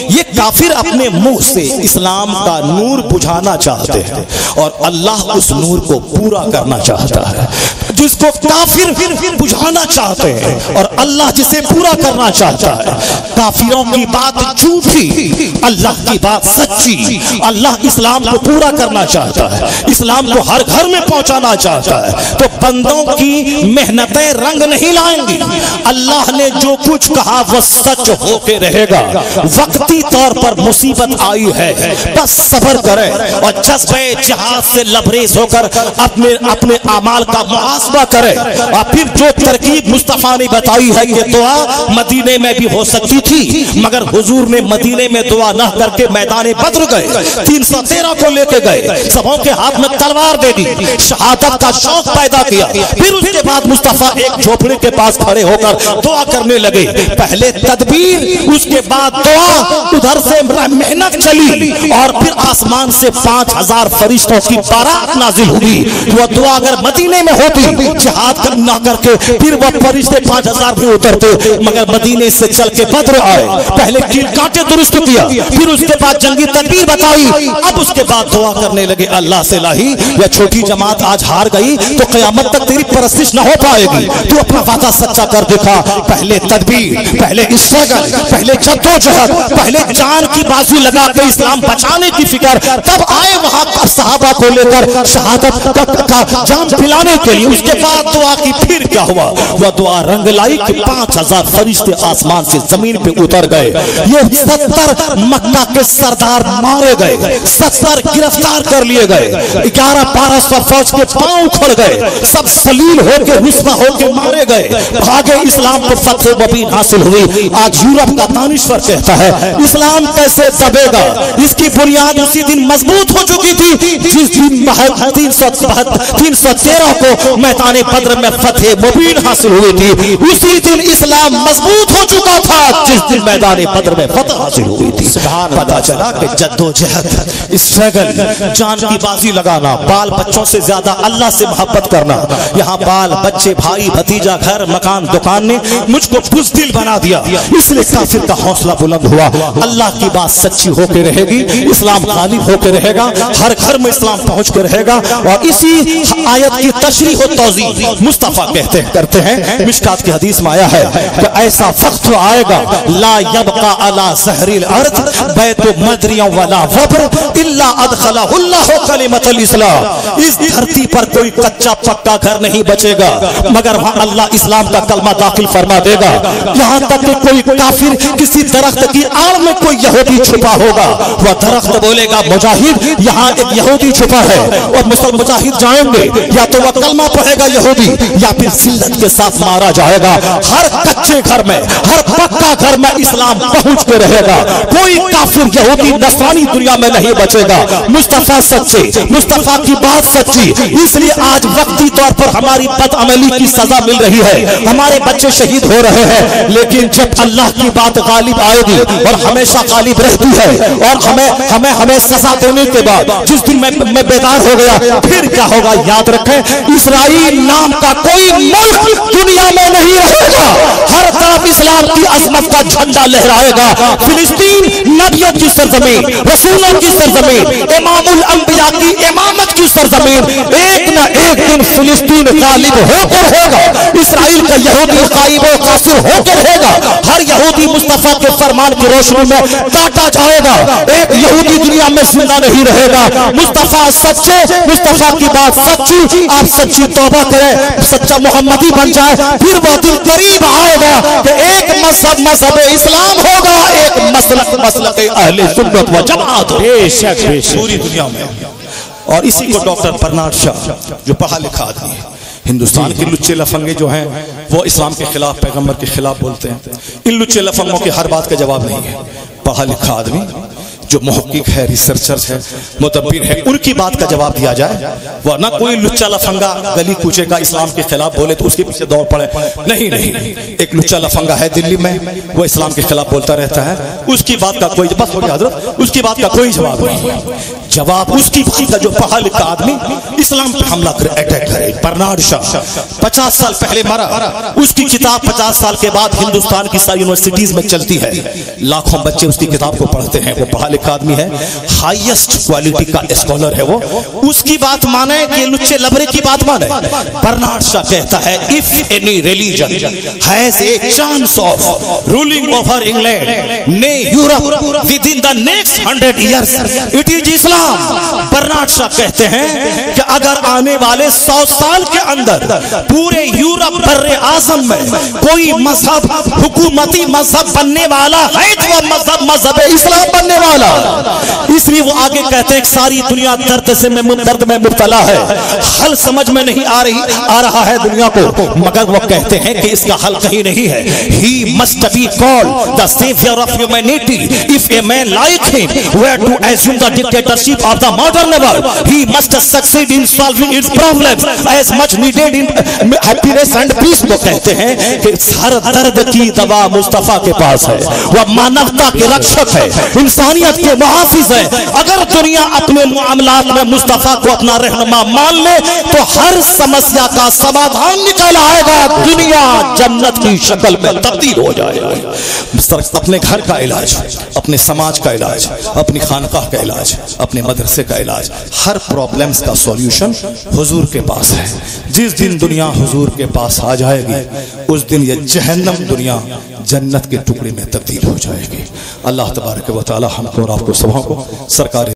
ये काफिर अपने मुंह से इस्लाम का नूर बुझाना चाहते हैं और अल्लाह उस नूर को पूरा करना चाहता है। जिसको काफिर बुझाना चाहते हैं और अल्लाह जिसे पूरा करना चाहता है। काफिरों की बात झूठी, अल्लाह की बात सच्ची। अल्लाह इस्लाम को पूरा करना चाहता है, इस्लाम को हर घर में पहुंचाना चाहता है। तो बंदों की मेहनतें रंग नहीं लाएंगी। अल्लाह ने जो कुछ कहा वह सच होके रहेगा। वक्ती तौर पर मुसीबत आई है, बस सब्र करें और जज्बे जहाज से लबरेज होकर अपने अपने अमाल का मुहासबा करें। और फिर जो तरकीब मुस्तफा ने बताई है कि दुआ मदीने में भी हो सकती थी, मगर हुजूर ने मदीने में दुआ न करके मैदान बद्र गए, 313 को लेके गए, सबों के हाथ में तलवार दे दी, शहादत का शौक पैदा किया। फिर उसके बाद मुस्तफा एक झोपड़ी के पास खड़े होकर दुआ करने लगे। पहले तदबीर, उसके बाद दुआ, उधर से मेहनत चली और फिर आसमान से 5000 फरिश्तों की बारात नाजिल हुई। वो दुआ अगर मदीने में होती, जिहाद ना करके, फिर वो फरिश्ते 5000 भी उतरते, मगर मदीने से चल के बद्र आए। पहले कील कांटे दुरुस्त किया, फिर उसके बाद जंगी तदबीर बताई, अब उसके बाद दुआ करने लगे अल्लाह से, लाही यह छोटी जमात आज हार गई तो कयामत तक तेरी परस्तिश न हो पाएगी। तू अपना वादा सच्चा कर दिखा। पहले तदबीर, पहले स्ट्रगल, पहले जद्दोजहद, पहले जान की बाजी लगा के इस्लाम बचाने की फिक्र, तब आए वहां पर सहाबा को लेकर शहादत का जाम पिलाने के लिए। उसके बाद दुआ की, फिर क्या हुआ? वह दुआ रंग लाई कि 5000 फरिश्ते आसमान से जमीन पे उतर गए। ये 70 मक्का के सरदार मारे गए, 70 गिरफ्तार कर लिए गए, 1100-1200 फौज के पांव उखड़ गए, सब सलील होके रुस्वा होके मारे गए, भागे। इस्लाम को फतह मुबीन हासिल हुई। आज यूरोप का दानिश्वर कहता है इस्लाम कैसे दबेगा? इसकी बुनियाद उसी दिन मजबूत हो चुकी थी जिस दिन 313 को मैदान बद्र में फतह मुबीन हासिल हुई थी। उसी दिन इस्लाम मजबूत हो चुका था जिस दिन मैदान बद्र में फतह हासिल हुई थी। पता चला कि जद्दोजहद, स्ट्रगल, जान की बाजी लगाना, बाल बच्चों से ज्यादा अल्लाह से मोहब्बत करना। यहाँ बाल बच्चे, भाई भतीजा, घर मकान दुकान ने मुझको बुज़दिल बना दिया, इसलिए काफिर का हौसला बुलंद हुआ। अल्लाह की बात सच्ची होकर रहेगी, इस्लाम गालिब होकर रहेगा, हर घर में इस्लाम पहुंच कर रहेगा। और इसी आयत की तशरीह और तौज़ीह मुस्तफा करते हैं। मिशकात की हदीस में आया है कि ऐसा वक्त आएगा ला यबका अला ज़हरिल अर्द बैतु मदरिया वला वब्र इल्ला अदखलहुल्लाहु कलिमतल इस्लाम। इस धरती पर कोई कच्चा पक्का घर नहीं बचेगा मगर वहां अल्लाह इस्लाम का कलमा दाखिल फरमा देगा। यहाँ तक कि कोई काफिर किसी दरख्त की आड़ में कोई यहूदी छुपा होगा, वह दरख्त बोलेगा मुजाहिद यहाँ एक यहूदी छुपा है, और मुसलमान मुजाहिद जाएंगे, या तो वह कलमा पढ़ेगा यहूदी या फिर जिल्लत के साथ मारा जाएगा। हर कच्चे घर में, हर पक्का घर में इस्लाम पहुंच के रहेगा। कोई काफिर यहूदी नस्रानी दुनिया में नहीं बचेगा। मुस्तफा सच्चे, मुस्तफा की बात सच्ची। इसलिए आज वक्ती तौर पर हमारी बदअमली की सजा मिल रही है, हमारे बच्चे शहीद हो रहे हैं, लेकिन जब अल्लाह की बात गालिब आएगी और हमेशा गालिब रहती है, और हमें सजा देने के बाद जिस दिन मैं बेदार हो गया, फिर क्या होगा? याद रखें, इस्राइल नाम का कोई मुल्क दुनिया में नहीं रहेगा। हर तरफ इस्लाम की अजमत का झंडा लहराएगा। फिलिस्तीन नबियों की सरजमीन, रसूलों की सरजमीन, इमामुल अंबिया की इमामत की सरजमीन, एक न एक दिन फिलिस्तीन गालिब होकर रहेगा। इस्राइल का यहूदी गालिब व कासिर होकर रहेगा। हर यहूदी मुस्तफा के फरमान की रोशनी में काटा जाएगा। एक यहूदी दुनिया में जिंदा नहीं रहेगा। मुस्तफा सच्चे, मुस्तफा की बात सच्ची। आप सच्ची तौबा करें, सच्चा मोहम्मदी बन जाए, फिर वो दिन करीब आएगा कि एक मजहब इस्लाम होगा, एक मसलक अहले सुन्नत व जमात पूरी दुनिया में। और इसी को डॉक्टर बर्नार्ड शॉ, जो पढ़ा लिखा आदमी है, हिंदुस्तान के लुच्चे लफंगे जो हैं वो इस्लाम के खिलाफ, पैगंबर के खिलाफ बोलते हैं। इन लुच्चे लफंगों की हर बात का जवाब नहीं है। पढ़ा लिखा आदमी जो मुहक्किक है, रिसर्चर है, मुतब्बिर है, उनकी बात का जवाब दिया जाए। वरना कोई लुच्चा लफंगा गली कूचे का इस्लाम के खिलाफ बोले तो उसके पीछे दौड़ पड़े। नहीं, एक लुच्चा लफंगा है दिल्ली में, वो इस्लाम के खिलाफ बोलता रहता है, उसकी बात का कोई, बस हो गया हजरत, उसकी बात का कोई जवाब नहीं। जवाब उसकी बात का जो पढ़ा लिखा आदमी इस्लाम पे हमला करे, अटैक करे। बर्नार्ड शाह 50 साल पहले मरा, उसकी किताब 50 साल के बाद हिंदुस्तान की सारी यूनिवर्सिटीज में चलती है, लाखों बच्चे उसकी किताब को पढ़ते हैं। वो पढ़ा लिखा आदमी है, हाईएस्ट क्वालिटी का स्कॉलर है वो। उसकी बात माने कि लुच्चे लबरे की बात माने। बर्नार्ड शाह कहता है, if any religion has a chance of ruling over England ने Europe within the next 100 years, it is Islam. Bernard Shaw कहते हैं कि अगर आने वाले 100 साल के अंदर पूरे यूरोप बर्रे आज़म में कोई मजहब हुकूमती मजहब बनने वाला है तो वह मजहब मजहब इस्लाम बनने वाला। इसलिए वो आगे कहते हैं सारी दुनिया दर्द में मुब्तला है, हल समझ में नहीं आ रहा है दुनिया को, मगर वो कहते हैं कि इसका हल कहीं नहीं है। He must be called the savior of humanity. If a man like him were to assume the dictatorship of the modern world, he must succeed in solving its problems as much needed in happiness and peace। वो कहते हैं कि हर दर्द की दवा मुस्तफा के पास है, वह मानवता के रक्षक है, इंसानियत के मुहाफिज है। अगर दुनिया अपने मामलात में मुस्तफा को अपना रहनुमा मान ले तो हर समस्या का समाधान निकल आएगा, दुनिया जन्नत की शक्ल में तब्दील हो जाएगा। अपने घर का इलाज, अपने समाज का इलाज, अपनी खानकाह का इलाज, अपने मदरसे का इलाज, हर प्रॉब्लम्स का सॉल्यूशन हुजूर के पास है। जिस दिन दुनिया हुजूर के पास आ जाएगी उस दिन ये जहन्नम दुनिया जन्नत के टुकड़े में तब्दील हो जाएगी। अल्लाह तबारक व तआला हमको और आपको सबों को सरकार